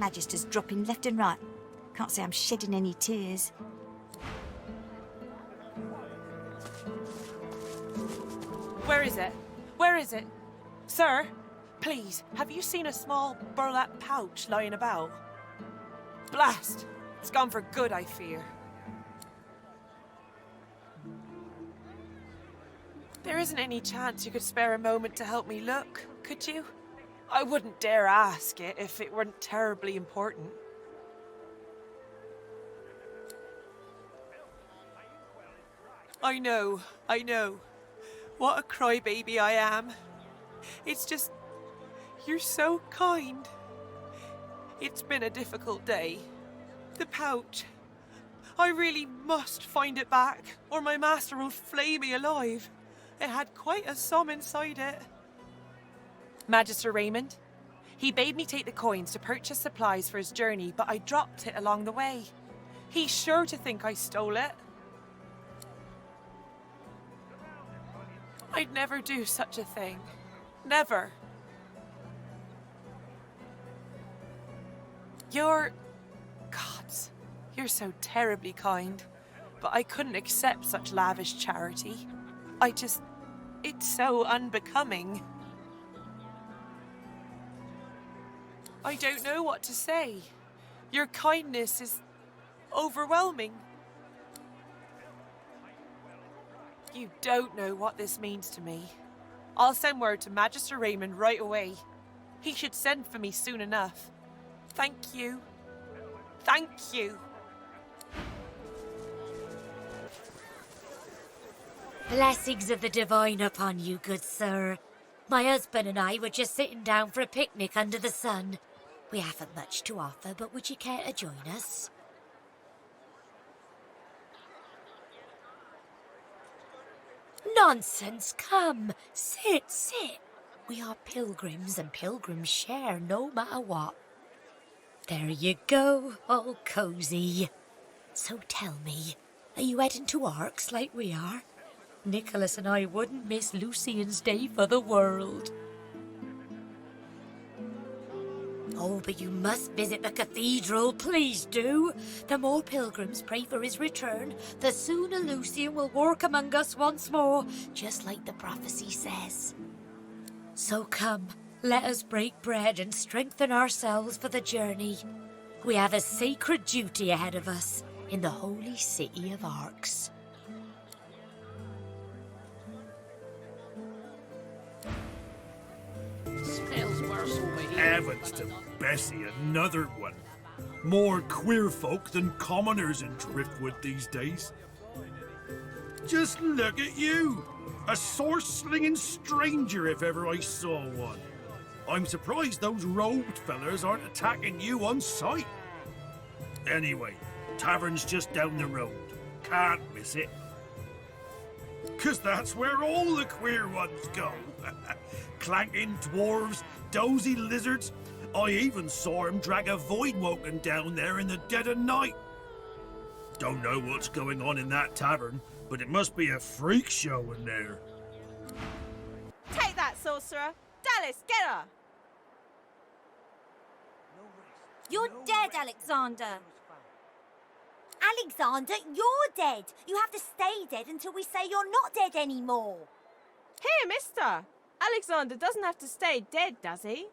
magisters dropping left and right. Can't say I'm shedding any tears. Where is it? Where is it? Sir, please, have you seen a small burlap pouch lying about? Blast! It's gone for good, I fear. There isn't any chance you could spare a moment to help me look, could you? I wouldn't dare ask it if it weren't terribly important. I know. What a crybaby I am. It's just, you're so kind. It's been a difficult day. The pouch. I really must find it back, or my master will flay me alive. It had quite a sum inside it. Magister Raymond. He bade me take the coins to purchase supplies for his journey, but I dropped it along the way. He's sure to think I stole it. I'd never do such a thing. Never. Gods, you're so terribly kind. But I couldn't accept such lavish charity. It's so unbecoming. I don't know what to say. Your kindness is overwhelming. You don't know what this means to me. I'll send word to Magister Raymond right away. He should send for me soon enough. Thank you. Thank you. Blessings of the divine upon you, good sir. My husband and I were just sitting down for a picnic under the sun. We haven't much to offer, but would you care to join us? Nonsense, come. Sit. We are pilgrims, and pilgrims share no matter what. There you go, all cosy. So tell me, are you heading to Arks like we are? Nicholas and I wouldn't miss Lucian's Day for the world. Oh, but you must visit the cathedral, please do. The more pilgrims pray for his return, the sooner Lucian will walk among us once more, just like the prophecy says. So come, let us break bread and strengthen ourselves for the journey. We have a sacred duty ahead of us in the holy city of Arks. Smells worse over here. Heavens to Bessie, another one. More queer folk than commoners in Driftwood these days. Just look at you! A sword-slinging stranger if ever I saw one. I'm surprised those robed fellas aren't attacking you on sight. Anyway, tavern's just down the road. Can't miss it. 'Cause that's where all the queer ones go. Clanking dwarves, dozy lizards. I even saw him drag a void-woken down there in the dead of night. Don't know what's going on in that tavern, but it must be a freak show in there. Take that, sorcerer! Dallas, get her! You're dead, Alexander. Alexander, you're dead. You have to stay dead until we say you're not dead anymore. Here, mister! Alexander doesn't have to stay dead, does he?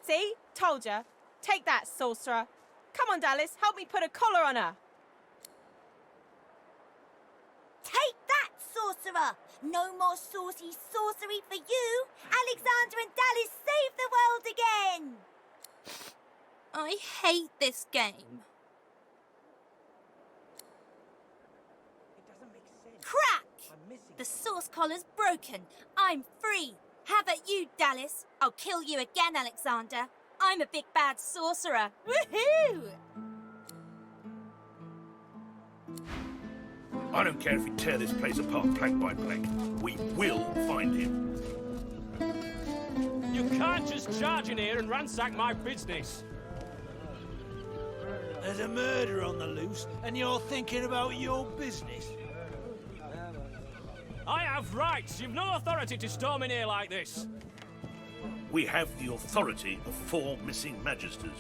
See? Told ya. Take that, sorcerer. Come on, Dallas, help me put a collar on her. Take that, sorcerer. No more saucy sorcery for you. Alexander and Dallas save the world again. I hate this game. Crack! The source collar's broken. I'm free. How about you, Dallas? I'll kill you again, Alexander. I'm a big bad sorcerer. Woohoo! I don't care if we tear this place apart plank by plank. We will find him. You can't just charge in here and ransack my business. There's a murder on the loose, and you're thinking about your business. I have rights. You've no authority to storm in here like this. We have the authority of 4 missing Magisters.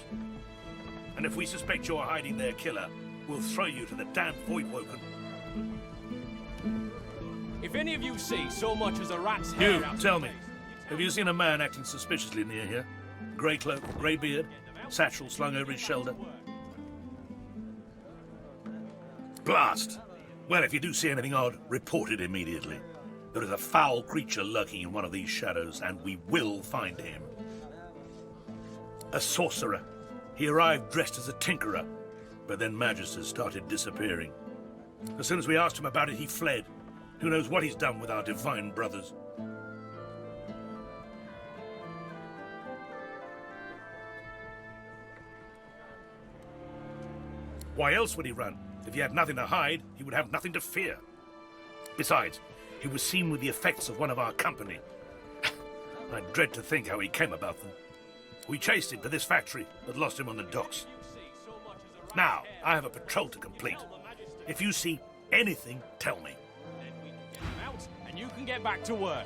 And if we suspect you're hiding their killer, we'll throw you to the damned Voidwoken. If any of you see so much as a rat's hair... You, tell me, have you seen a man acting suspiciously near here? Grey cloak, grey beard, satchel slung over his shoulder? Blast! Well, if you do see anything odd, report it immediately. There is a foul creature lurking in one of these shadows, and we will find him. A sorcerer. He arrived dressed as a tinkerer, but then Magisters started disappearing. As soon as we asked him about it, he fled. Who knows what he's done with our divine brothers? Why else would he run? If he had nothing to hide, he would have nothing to fear. Besides, he was seen with the effects of one of our company. I dread to think how he came about them. We chased him to this factory, but lost him on the docks. Now, I have a patrol to complete. If you see anything, tell me. And you can get back to work.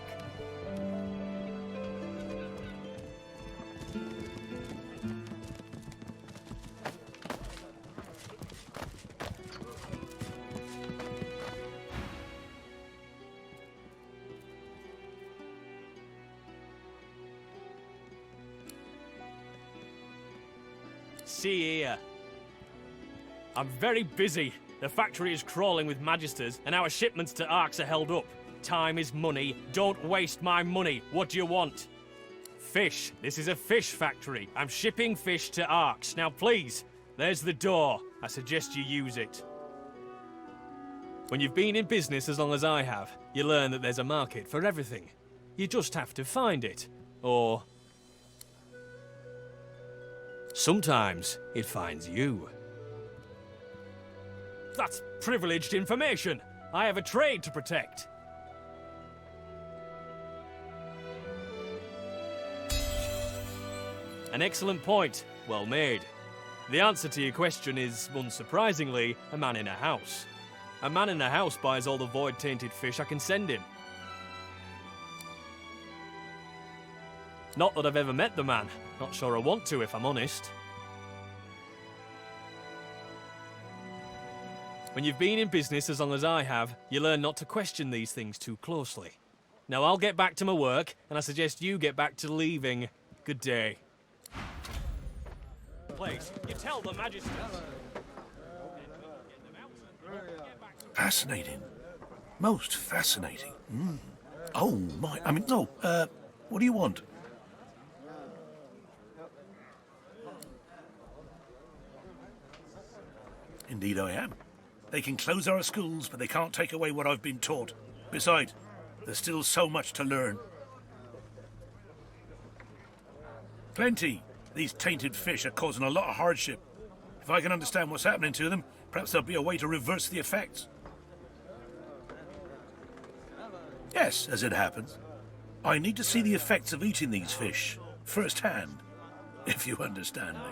See here. I'm very busy. The factory is crawling with Magisters, and our shipments to Arks are held up. Time is money. Don't waste my money. What do you want? Fish. This is a fish factory. I'm shipping fish to Arks. Now please, there's the door. I suggest you use it. When you've been in business as long as I have, you learn that there's a market for everything. You just have to find it. Or... sometimes it finds you. That's privileged information. I have a trade to protect. An excellent point. Well made. The answer to your question is, unsurprisingly, a man in a house. A man in a house buys all the void-tainted fish I can send him. Not that I've ever met the man. Not sure I want to, if I'm honest. When you've been in business as long as I have, you learn not to question these things too closely. Now I'll get back to my work, and I suggest you get back to leaving. Good day. Place, you tell the Magisters. Fascinating. Most fascinating. Oh, my... I mean, no, what do you want? Indeed I am. They can close our schools, but they can't take away what I've been taught. Besides, there's still so much to learn. Plenty. These tainted fish are causing a lot of hardship. If I can understand what's happening to them, perhaps there'll be a way to reverse the effects. Yes, as it happens. I need to see the effects of eating these fish, firsthand, if you understand me.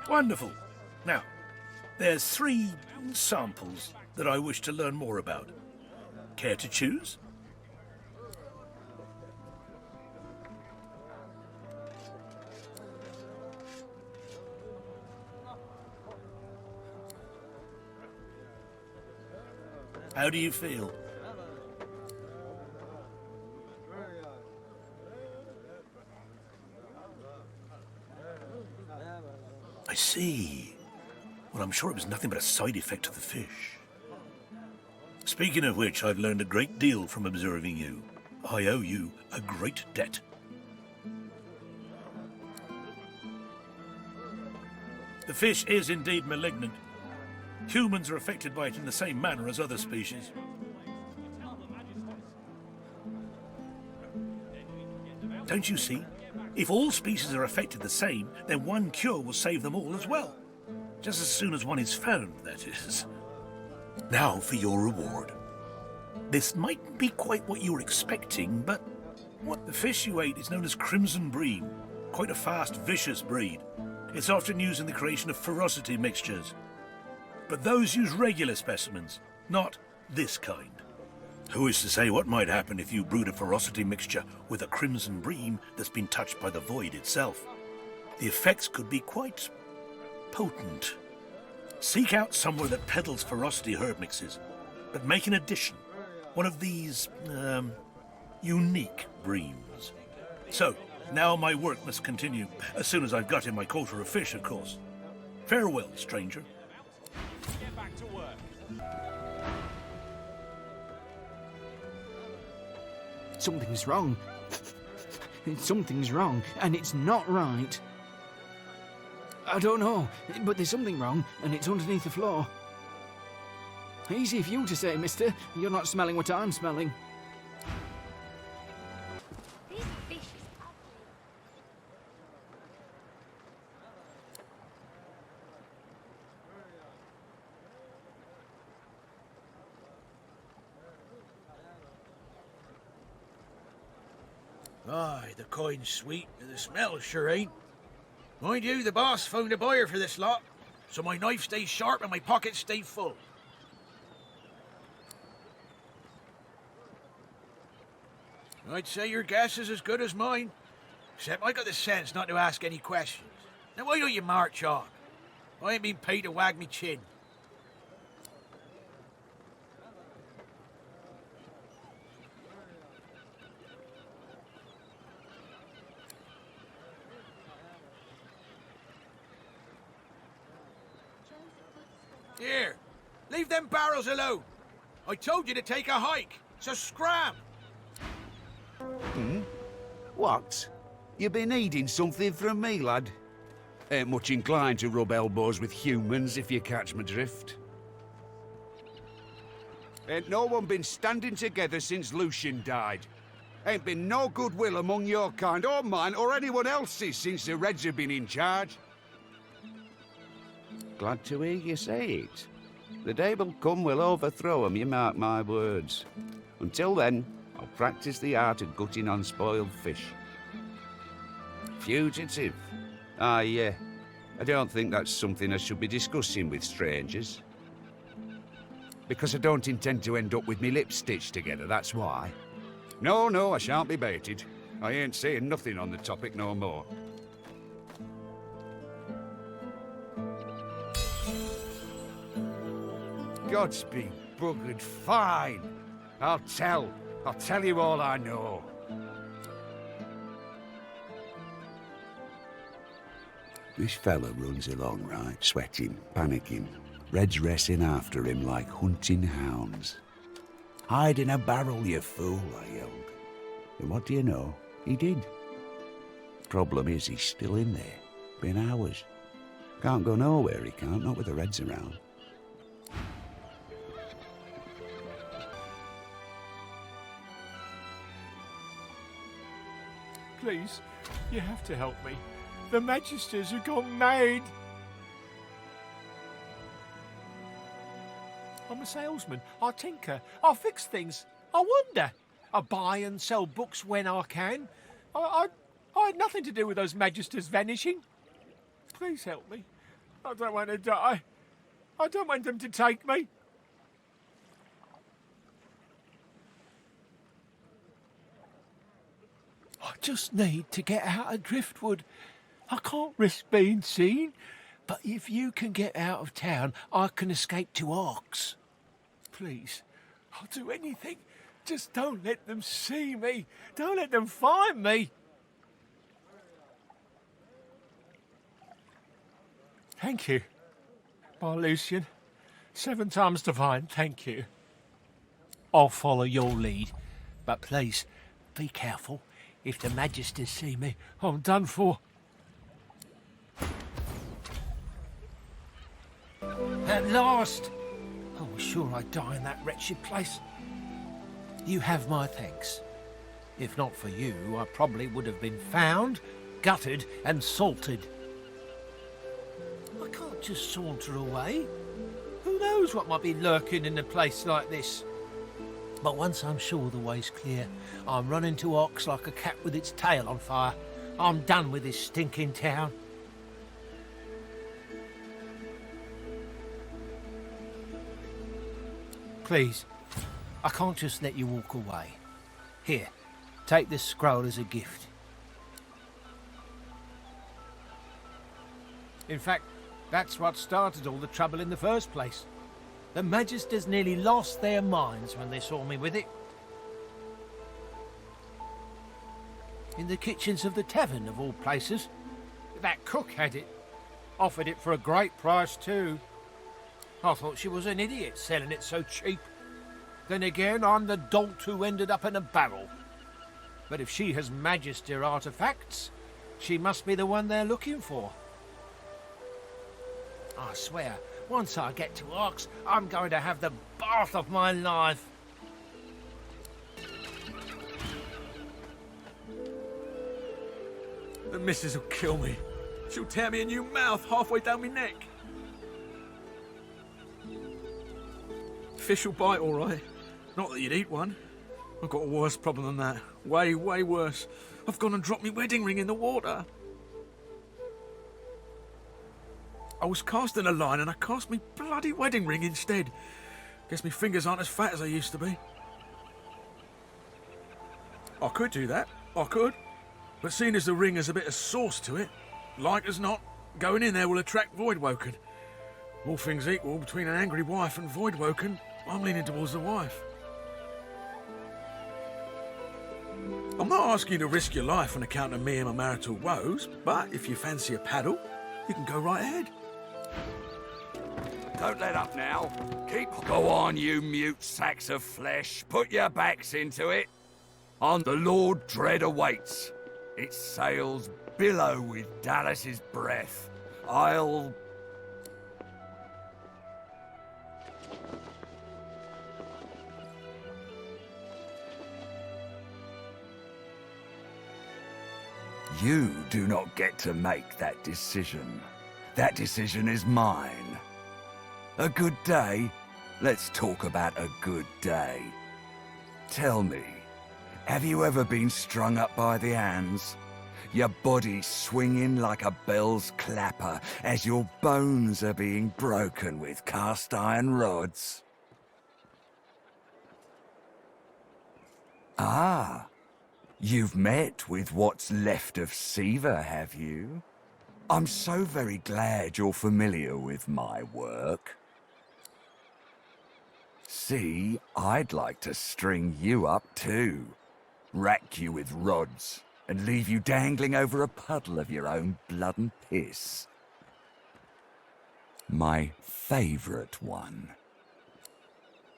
Wonderful. Now, there's 3 samples that I wish to learn more about. Care to choose? How do you feel? I see. Well, I'm sure it was nothing but a side effect of the fish. Speaking of which, I've learned a great deal from observing you. I owe you a great debt. The fish is indeed malignant. Humans are affected by it in the same manner as other species. Don't you see? If all species are affected the same, then one cure will save them all as well. Just as soon as one is found, that is. Now for your reward. This might be quite what you were expecting, but the fish you ate is known as Crimson Bream. Quite a fast, vicious breed. It's often used in the creation of ferocity mixtures. But those use regular specimens, not this kind. Who is to say what might happen if you brewed a ferocity mixture with a crimson bream that's been touched by the void itself? The effects could be quite potent. Seek out somewhere that peddles ferocity herb mixes, but make an addition. One of these, unique breams. So, now my work must continue, as soon as I've got in my quota of fish, of course. Farewell, stranger. Get back to work. Something's wrong. Something's wrong, and it's not right. I don't know, but there's something wrong, and it's underneath the floor. Easy for you to say, mister. You're not smelling what I'm smelling. This fish is ugly. Aye, the coin's sweet, and the smell sure ain't. Mind you, the boss found a buyer for this lot, so my knife stays sharp and my pockets stay full. I'd say your guess is as good as mine, except I got the sense not to ask any questions. Now why don't you march on? I ain't been paid to wag me chin. Here, leave them barrels alone. I told you to take a hike, so scram. What? You been needing something from me, lad? Ain't much inclined to rub elbows with humans, if you catch my drift. Ain't no one been standing together since Lucian died. Ain't been no goodwill among your kind, or mine, or anyone else's since the Reds have been in charge. Glad to hear you say it. The day will come we'll overthrow 'em, you mark my words. Until then, I'll practice the art of gutting unspoiled fish. Fugitive? Ah, yeah. I don't think that's something I should be discussing with strangers. Because I don't intend to end up with me lips stitched together, that's why. No, I shan't be baited. I ain't saying nothing on the topic no more. God's been buggered fine. I'll tell you all I know. This fella runs along, right, sweating, panicking. Reds racing after him like hunting hounds. Hide in a barrel, you fool, I yelled. And what do you know? He did. Problem is, he's still in there. Been hours. Can't go nowhere, he can't, not with the Reds around. Please, you have to help me. The Magisters have gone mad. I'm a salesman. I tinker. I fix things. I wonder. I buy and sell books when I can. I had nothing to do with those Magisters vanishing. Please help me. I don't want to die. I don't want them to take me. I just need to get out of Driftwood. I can't risk being seen, but if you can get out of town, I can escape to Arx. Please, I'll do anything. Just don't let them see me. Don't let them find me. Thank you. By Lucian. 7 times divine, thank you. I'll follow your lead, but please, be careful. If the Magisters see me, I'm done for. At last! I was sure I'd die in that wretched place. You have my thanks. If not for you, I probably would have been found, gutted and salted. I can't just saunter away. Who knows what might be lurking in a place like this? But once I'm sure the way's clear, I'm running to Ox like a cat with its tail on fire. I'm done with this stinking town. Please, I can't just let you walk away. Here, take this scroll as a gift. In fact, that's what started all the trouble in the first place. The Magisters nearly lost their minds when they saw me with it. In the kitchens of the tavern, of all places. That cook had it. Offered it for a great price, too. I thought she was an idiot selling it so cheap. Then again, I'm the dolt who ended up in a barrel. But if she has Magister artifacts, she must be the one they're looking for. I swear, once I get to Arx, I'm going to have the bath of my life. The missus will kill me. She'll tear me a new mouth halfway down my neck. Fish will bite, all right. Not that you'd eat one. I've got a worse problem than that. Way, way worse. I've gone and dropped my wedding ring in the water. I was casting a line and I cast me bloody wedding ring instead. Guess my fingers aren't as fat as they used to be. I could do that. I could. But seeing as the ring has a bit of sauce to it, like as not, going in there will attract Voidwoken. All things equal, between an angry wife and Voidwoken, I'm leaning towards the wife. I'm not asking you to risk your life on account of me and my marital woes, but if you fancy a paddle, you can go right ahead. Don't let up now. Go on, you mute sacks of flesh. Put your backs into it. On the Lord Dread awaits. Its sails billow with Dallas's breath. I'll... You do not get to make that decision. That decision is mine. A good day? Let's talk about a good day. Tell me, have you ever been strung up by the hands? Your body swinging like a bell's clapper as your bones are being broken with cast iron rods? Ah, you've met with what's left of Siva, have you? I'm so very glad you're familiar with my work. See, I'd like to string you up too. Rack you with rods and leave you dangling over a puddle of your own blood and piss. My favourite one.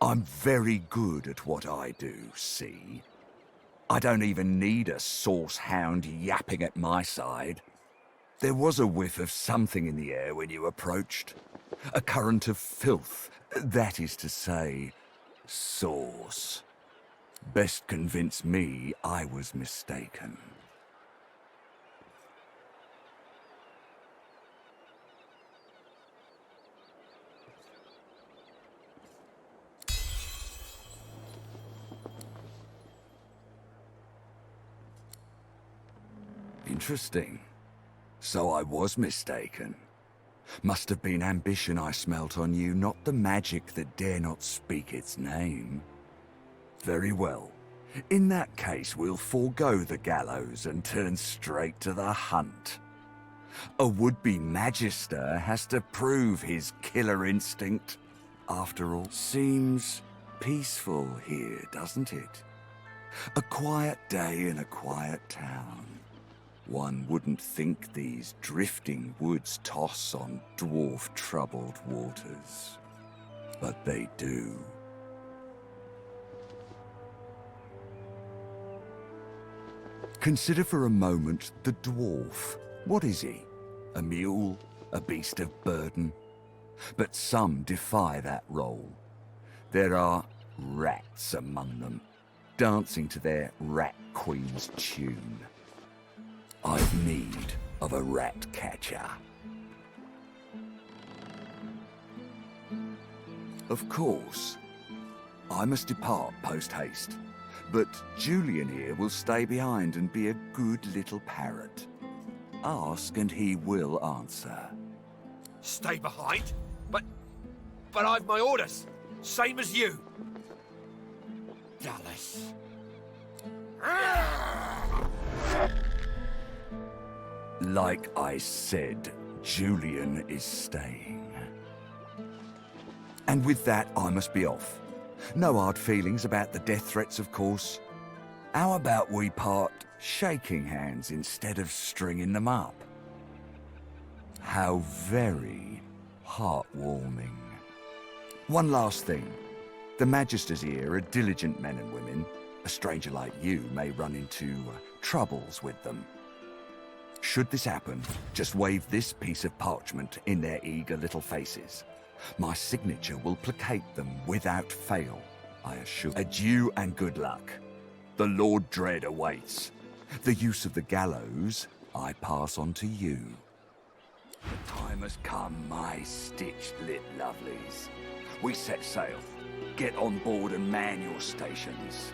I'm very good at what I do, see? I don't even need a sauce hound yapping at my side. There was a whiff of something in the air when you approached. A current of filth, that is to say, sauce. Best convince me I was mistaken. Interesting. So I was mistaken. Must have been ambition I smelt on you, not the magic that dare not speak its name. Very well. In that case, we'll forego the gallows and turn straight to the hunt. A would-be magister has to prove his killer instinct. After all, seems peaceful here, doesn't it? A quiet day in a quiet town. One wouldn't think these drifting woods toss on dwarf-troubled waters. But they do. Consider for a moment the dwarf. What is he? A mule? A beast of burden? But some defy that role. There are rats among them, dancing to their rat queen's tune. I've need of a rat catcher. Of course, I must depart post-haste, but Julian here will stay behind and be a good little parrot. Ask and he will answer. Stay behind? But I've my orders. Same as you. Dallas. Like I said, Julian is staying. And with that, I must be off. No hard feelings about the death threats, of course. How about we part shaking hands instead of stringing them up? How very heartwarming. One last thing. The Magisters here are diligent men and women. A stranger like you may run into troubles with them. Should this happen, just wave this piece of parchment in their eager little faces. My signature will placate them without fail, I assure. Adieu and good luck. The Lord Dread awaits. The use of the gallows I pass on to you. The time has come, my stitched-lipped lovelies. We set sail. Get on board and man your stations.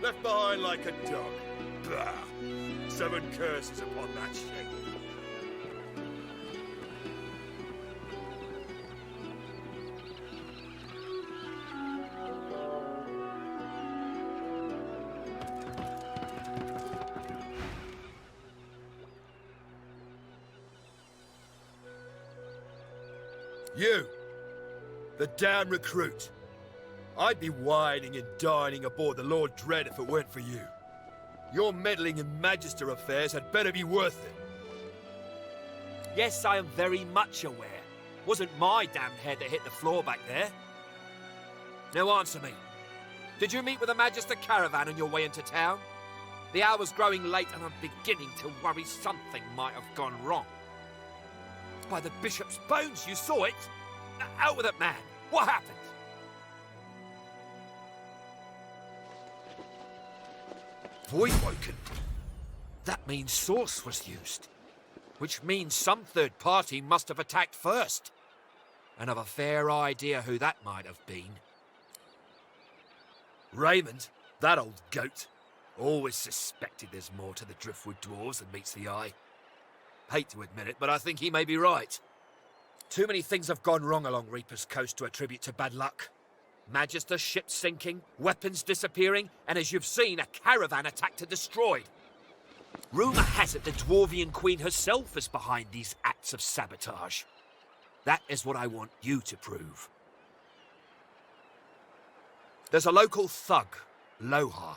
Left behind like a dog. Bah! 7 curses upon that shit. You, the damn recruit. I'd be whining and dining aboard the Lord Dread if it weren't for you. Your meddling in Magister affairs had better be worth it. Yes, I am very much aware. Wasn't my damn head that hit the floor back there. Now answer me. Did you meet with a Magister caravan on your way into town? The hour's growing late and I'm beginning to worry something might have gone wrong. By the Bishop's bones, you saw it! Out with it, man! What happened? Voidwoken? That means Source was used. Which means some third party must have attacked first. And I've a fair idea who that might have been. Raymond, that old goat, always suspected there's more to the Driftwood Dwarves than meets the eye. Hate to admit it, but I think he may be right. Too many things have gone wrong along Reaper's Coast to attribute to bad luck. Magister ships sinking, weapons disappearing, and as you've seen, a caravan attacked and destroyed. Rumour has it the Dwarvian Queen herself is behind these acts of sabotage. That is what I want you to prove. There's a local thug, Lohar.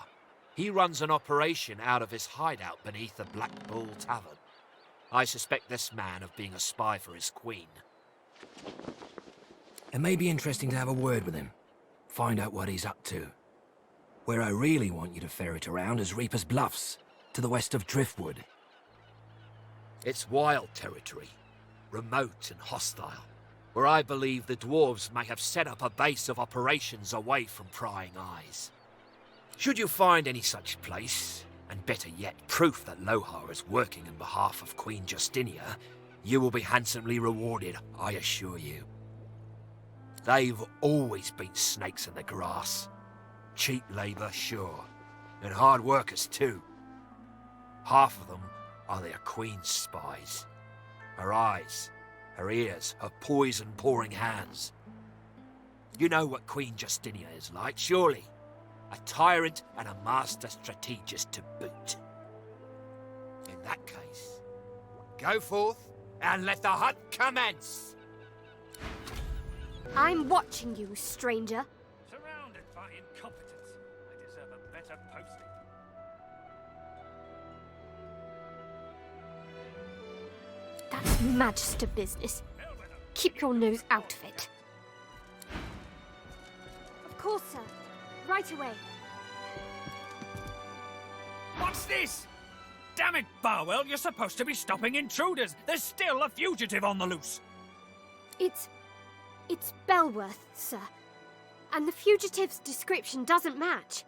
He runs an operation out of his hideout beneath the Black Bull Tavern. I suspect this man of being a spy for his queen. It may be interesting to have a word with him. Find out what he's up to. Where I really want you to ferret around is Reaper's Bluffs, to the west of Driftwood. It's wild territory, remote and hostile, where I believe the dwarves may have set up a base of operations away from prying eyes. Should you find any such place, and better yet, proof that Lohar is working on behalf of Queen Justinia, you will be handsomely rewarded, I assure you. They've always been snakes in the grass. Cheap labour, sure, and hard workers too. Half of them are their queen's spies. Her eyes, her ears, her poison-pouring hands. You know what Queen Justinia is like, surely? A tyrant and a master strategist to boot. In that case, go forth and let the hunt commence! I'm watching you, stranger. Surrounded by incompetence. I deserve a better posting. That's Magister business. Keep your nose out of it. Of course, sir. Right away. What's this? Damn it, Barwell, you're supposed to be stopping intruders. There's still a fugitive on the loose. It's Belworth, sir. And the fugitive's description doesn't match.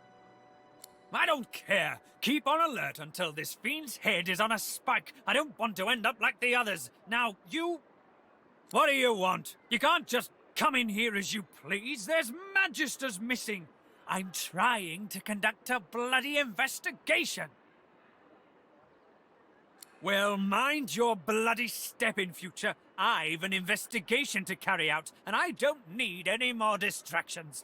I don't care. Keep on alert until this fiend's head is on a spike. I don't want to end up like the others. Now, you... What do you want? You can't just come in here as you please. There's Magisters missing. I'm trying to conduct a bloody investigation. Well, mind your bloody step in future. I've an investigation to carry out, and I don't need any more distractions.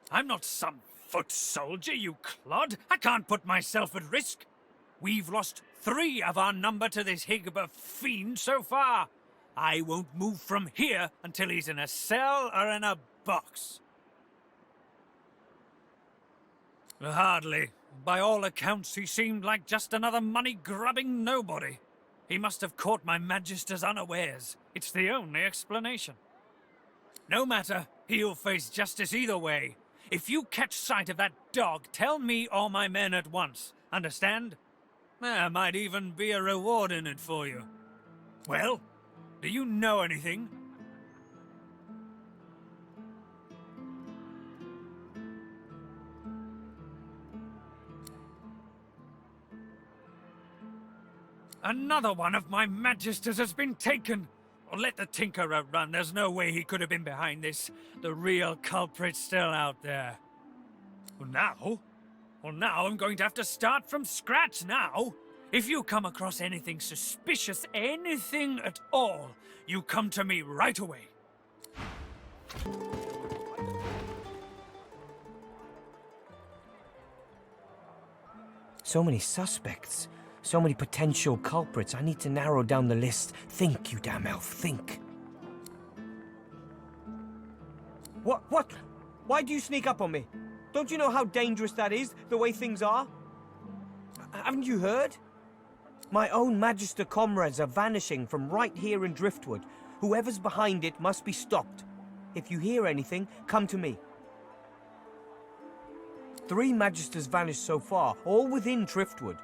I'm not some foot soldier, you clod. I can't put myself at risk. We've lost 3 of our number to this Higba fiend so far. I won't move from here until he's in a cell or in a box. Hardly. By all accounts, he seemed like just another money-grubbing nobody. He must have caught my Magisters unawares. It's the only explanation. No matter, he'll face justice either way. If you catch sight of that dog, tell me or my men at once. Understand? There might even be a reward in it for you. Well, do you know anything? Another one of my Magisters has been taken. Or let the Tinkerer run. There's no way he could have been behind this. The real culprit's still out there. Well, now I'm going to have to start from scratch now. If you come across anything suspicious, anything at all, you come to me right away. So many suspects. So many potential culprits. I need to narrow down the list. Think, you damn elf, think. What? Why do you sneak up on me? Don't you know how dangerous that is, the way things are? Haven't you heard? My own Magister comrades are vanishing from right here in Driftwood. Whoever's behind it must be stopped. If you hear anything, come to me. 3 Magisters vanished so far, all within Driftwood.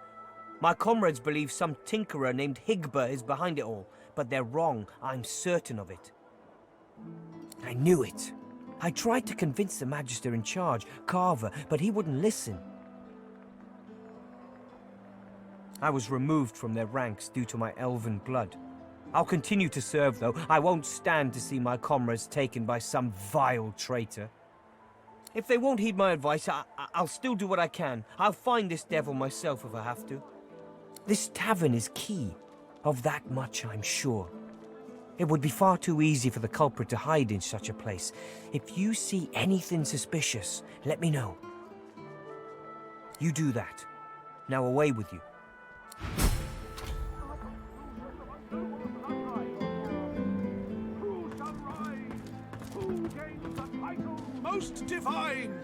My comrades believe some tinkerer named Higba is behind it all, but they're wrong. I'm certain of it. I knew it. I tried to convince the Magister in charge, Carver, but he wouldn't listen. I was removed from their ranks due to my elven blood. I'll continue to serve, though. I won't stand to see my comrades taken by some vile traitor. If they won't heed my advice, I'll still do what I can. I'll find this devil myself if I have to. This tavern is key. Of that much I'm sure. It would be far too easy for the culprit to hide in such a place. If you see anything suspicious, let me know. You do that. Now away with you. Most divine!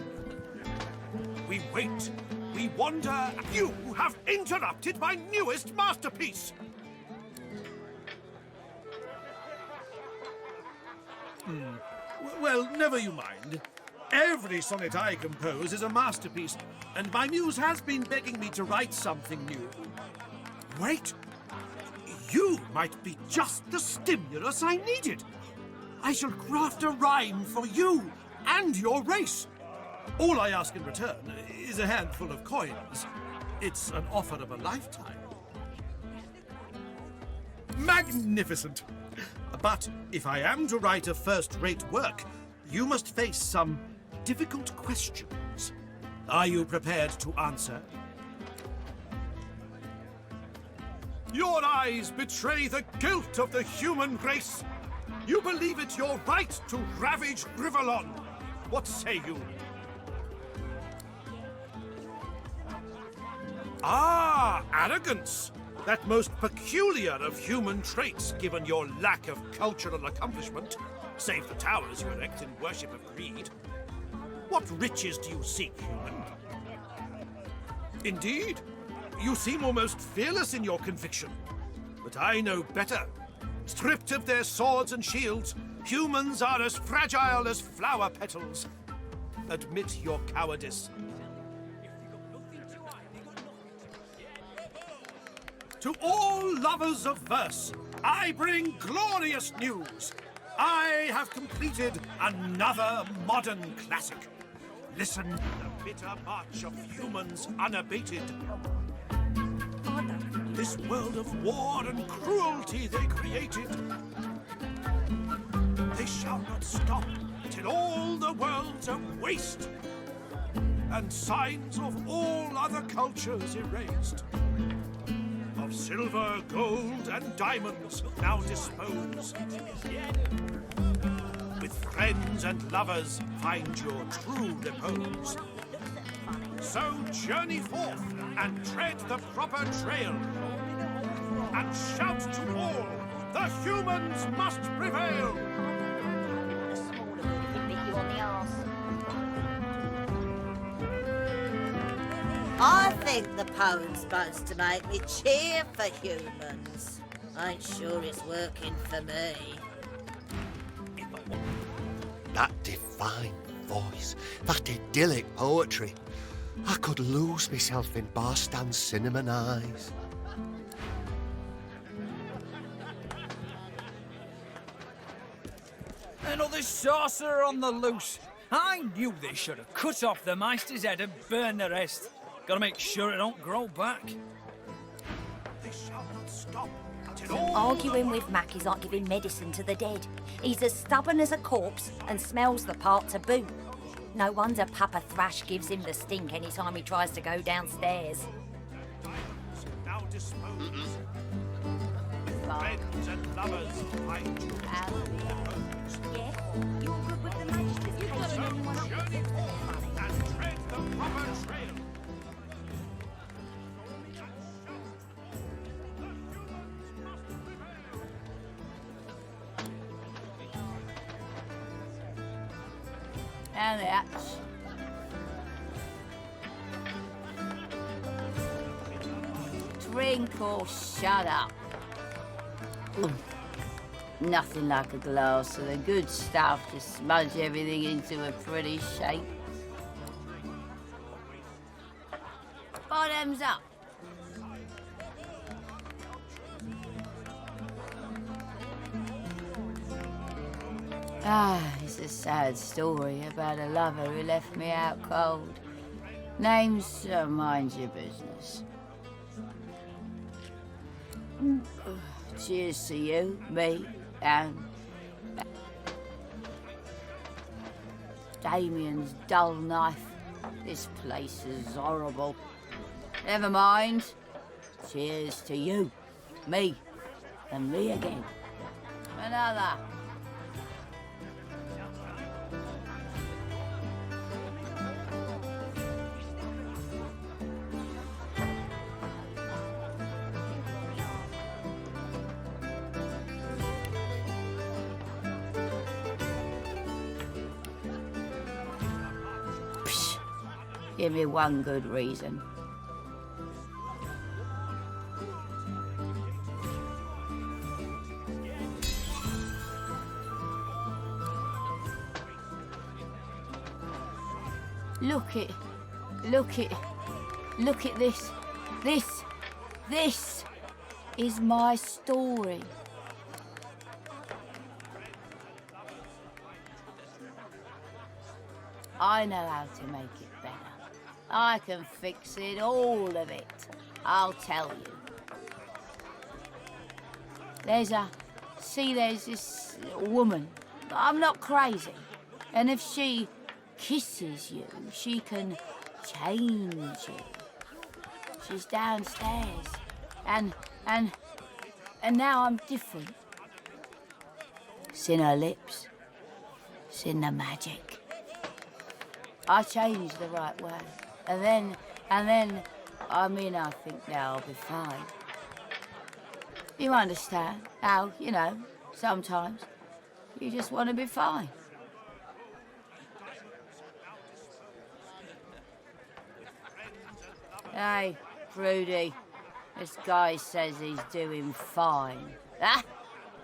We wait, we wonder. You have interrupted my newest masterpiece! Well, never you mind. Every sonnet I compose is a masterpiece, and my muse has been begging me to write something new. Wait! You might be just the stimulus I needed! I shall craft a rhyme for you and your race. All I ask in return is a handful of coins. It's an offer of a lifetime. Magnificent! But if I am to write a first-rate work, you must face some difficult questions. Are you prepared to answer? Your eyes betray the guilt of the human race. You believe it your right to ravage Rivalon. What say you? Ah, arrogance! That most peculiar of human traits, given your lack of cultural accomplishment, save the towers you erect in worship of greed. What riches do you seek, human? Indeed, you seem almost fearless in your conviction. But I know better. Stripped of their swords and shields, humans are as fragile as flower petals. Admit your cowardice. To all lovers of verse, I bring glorious news. I have completed another modern classic. Listen to the bitter march of humans unabated. This world of war and cruelty they created. They shall not stop till all the world's a waste, and signs of all other cultures erased. Of Of silver, gold, and diamonds now dispose. With friends and lovers find your true repose. So journey forth and tread the proper trail. And shout to all, the humans must prevail! I think the poem's supposed to make me cheer for humans. Ain't sure it's working for me. That divine voice, that idyllic poetry. I could lose myself in Barstan's cinnamon eyes. Another sorcerer on the loose. I knew they should have cut off the Meister's head and burned the rest. Gotta make sure it don't grow back. They shall not stop until all... Arguing with Mac is like giving medicine to the dead. He's as stubborn as a corpse and smells the part to boot. No wonder Papa Thrash gives him the stink any time he tries to go downstairs. Now dispose. With friends and lovers find you. Yeah, you're good with the Magisters. You got anyone up Journey forth and tread the proper trail. And that's... Drink or shut up. Nothing like a glass of the good stuff to smudge everything into a pretty shape. Bottoms up. It's a sad story about a lover who left me out cold. Name's mind your business. Cheers to you, me, and Damien's dull knife. This place is horrible. Never mind. Cheers to you, me, and me again. Another. Give me one good reason. Look at this. This is my story. I know how to make it better. I can fix it, all of it. I'll tell you. There's this woman. I'm not crazy. And if she kisses you, she can change you. She's downstairs. And now I'm different. It's in her lips. It's in the magic. I changed the right way. And then, I think now I'll be fine. You understand how, sometimes you just want to be fine. Hey, Rudy, this guy says he's doing fine. Ah,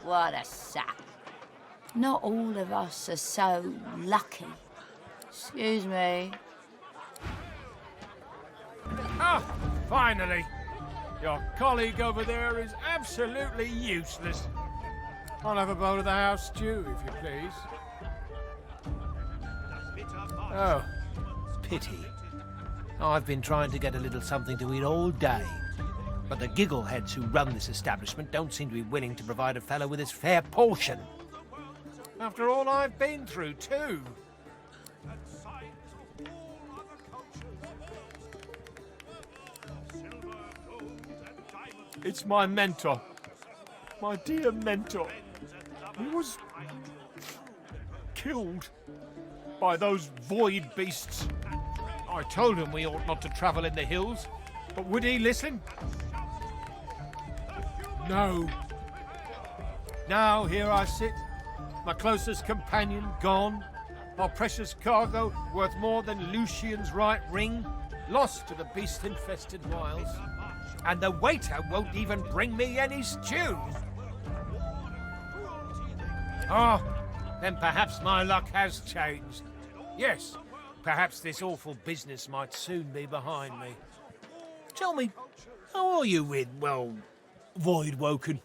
what a sap. Not all of us are so lucky. Excuse me. Ah, finally! Your colleague over there is absolutely useless. I'll have a bowl of the house stew, if you please. Oh, pity. I've been trying to get a little something to eat all day. But the giggleheads who run this establishment don't seem to be willing to provide a fellow with his fair portion. After all I've been through, too. It's my mentor. My dear mentor. He was killed by those void beasts. I told him we ought not to travel in the hills, but would he listen? No. Now here I sit, my closest companion gone, our precious cargo worth more than Lucian's right ring, lost to the beast-infested wilds, and the waiter won't even bring me any stew. Oh, then perhaps my luck has changed. Yes, perhaps this awful business might soon be behind me. Tell me, how are you with, well, Voidwoken?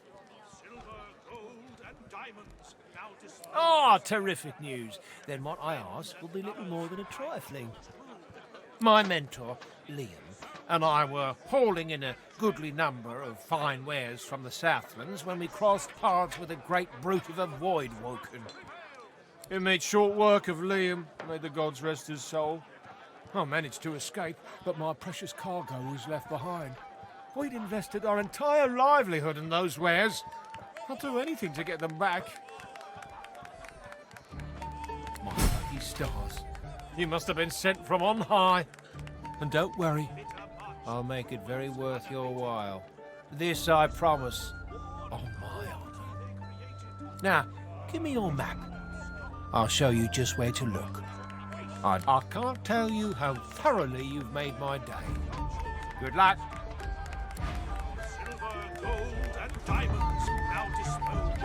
Ah, terrific news. Then what I ask will be little more than a trifling. My mentor, Liam, and I were hauling in a goodly number of fine wares from the Southlands when we crossed paths with a great brute of a Voidwoken. It made short work of Liam, may the gods rest his soul. I managed to escape, but my precious cargo was left behind. We'd invested our entire livelihood in those wares. I'll do anything to get them back. My lucky stars. You must have been sent from on high. And don't worry, I'll make it very worth your while. This I promise, on my honour. Now, give me your map. I'll show you just where to look. I can't tell you how thoroughly you've made my day. Good luck. Silver, gold, and diamonds now disposed.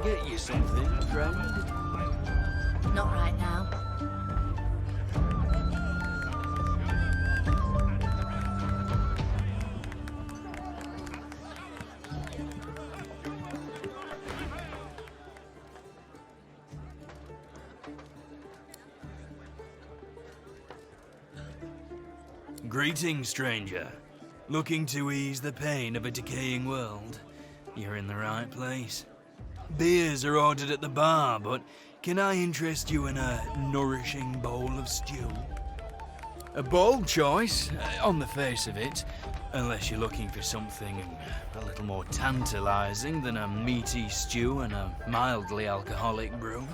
Get you something, friend? Not right now. Greetings, stranger. Looking to ease the pain of a decaying world? You're in the right place. Beers are ordered at the bar, but can I interest you in a nourishing bowl of stew? A bold choice, on the face of it, unless you're looking for something a little more tantalizing than a meaty stew and a mildly alcoholic brew.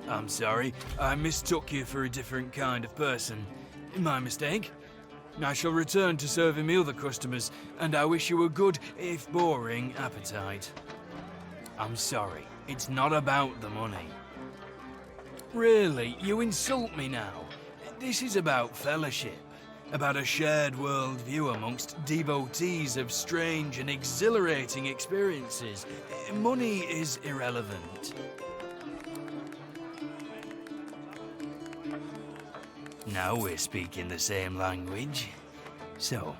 I'm sorry, I mistook you for a different kind of person. My mistake. I shall return to serving the other customers, and I wish you a good, if boring, appetite. I'm sorry, it's not about the money. Really, you insult me now. This is about fellowship, about a shared worldview amongst devotees of strange and exhilarating experiences. Money is irrelevant. Now we're speaking the same language. So,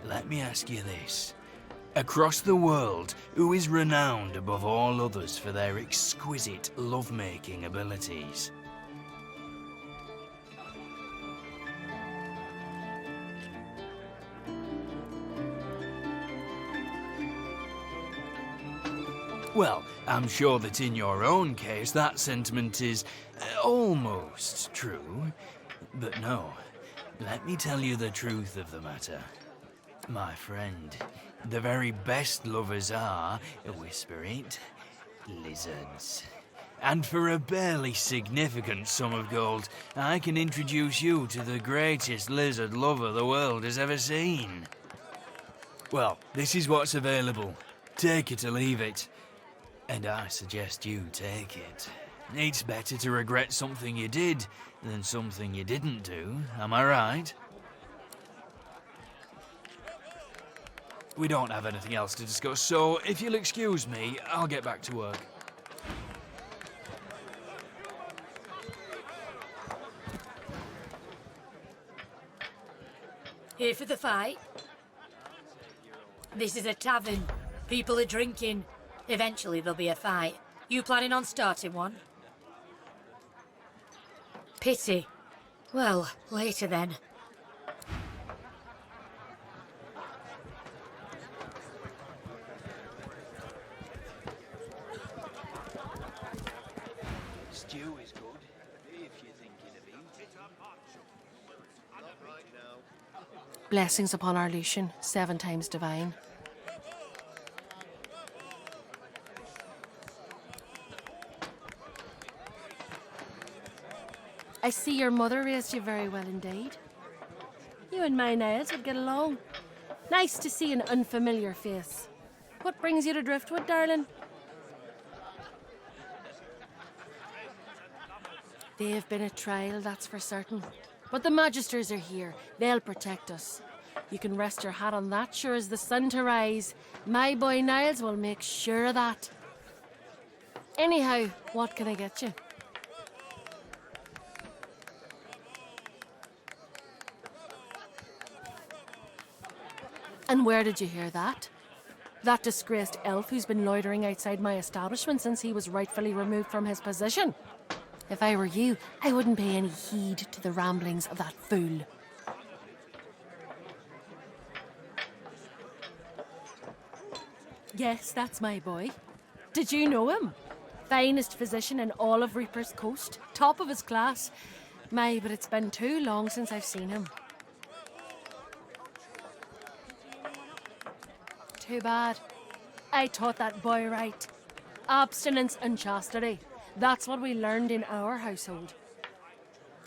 let me ask you this. Across the world, who is renowned above all others for their exquisite lovemaking abilities? Well, I'm sure that in your own case that sentiment is almost true. But no, let me tell you the truth of the matter. My friend, the very best lovers are, whisper it, lizards. And for a barely significant sum of gold, I can introduce you to the greatest lizard lover the world has ever seen. Well, this is what's available. Take it or leave it. And I suggest you take it. It's better to regret something you did than something you didn't do, am I right? We don't have anything else to discuss, so if you'll excuse me, I'll get back to work. Here for the fight? This is a tavern. People are drinking. Eventually there'll be a fight. You planning on starting one? Pity. Well, later then. Stew is good, if you're thinking of it. Blessings upon our Lucian, 7 times divine. I see your mother raised you very well indeed. You and my Niles would get along. Nice to see an unfamiliar face. What brings you to Driftwood, darling? They've been a trial, that's for certain. But the Magisters are here. They'll protect us. You can rest your hat on that, sure as the sun to rise. My boy Niles will make sure of that. Anyhow, what can I get you? And where did you hear that? That disgraced elf who's been loitering outside my establishment since he was rightfully removed from his position. If I were you, I wouldn't pay any heed to the ramblings of that fool. Yes, that's my boy. Did you know him? Finest physician in all of Reaper's Coast. Top of his class. My, but it's been too long since I've seen him. Too bad. I taught that boy right. Abstinence and chastity. That's what we learned in our household.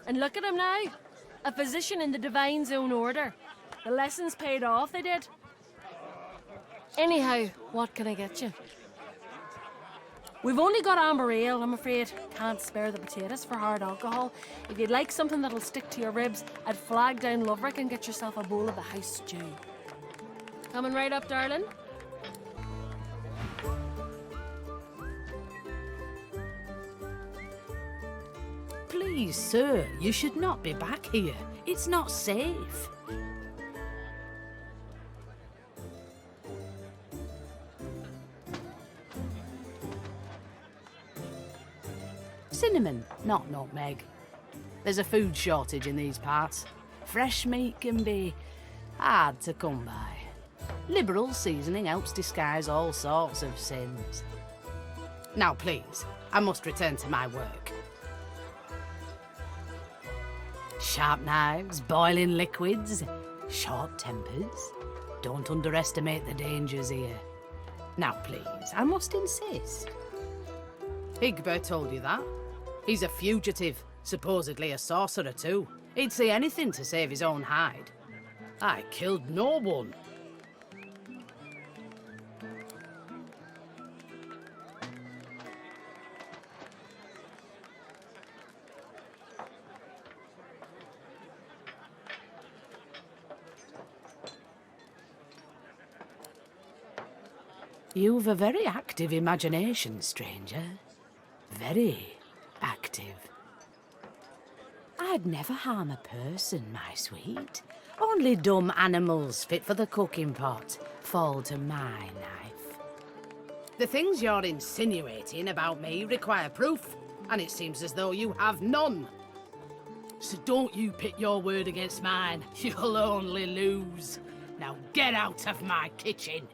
And look at him now. A physician in the Divine Zone Order. The lessons paid off, they did. Anyhow, what can I get you? We've only got amber ale, I'm afraid. Can't spare the potatoes for hard alcohol. If you'd like something that'll stick to your ribs, I'd flag down Loverick and get yourself a bowl of the house stew. Coming right up, darling. Please, sir, you should not be back here. It's not safe. Cinnamon, not nutmeg. There's a food shortage in these parts. Fresh meat can be hard to come by. Liberal seasoning helps disguise all sorts of sins. Now, please, I must return to my work. Sharp knives, boiling liquids, short tempers. Don't underestimate the dangers here. Now, please, I must insist. Higbert told you that. He's a fugitive, supposedly a sorcerer too. He'd say anything to save his own hide. I killed no one. You've a very active imagination, stranger. Very active. I'd never harm a person, my sweet. Only dumb animals fit for the cooking pot fall to my knife. The things you're insinuating about me require proof, and it seems as though you have none. So don't you pit your word against mine. You'll only lose. Now get out of my kitchen.